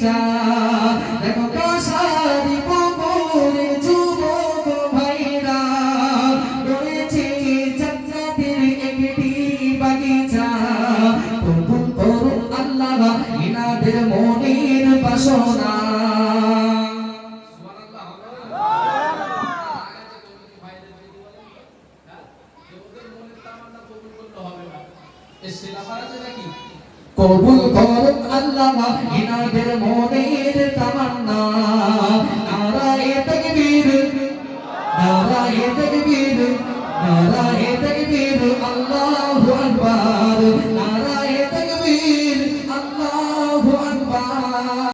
বাগিচা দেখো কাশারি কবরে যুবক ভাইরা রয়েছে জান্নাতের একটি বাগিচা কবুল করুন আল্লাহ ইনাদের মনের বাসনা। কবুল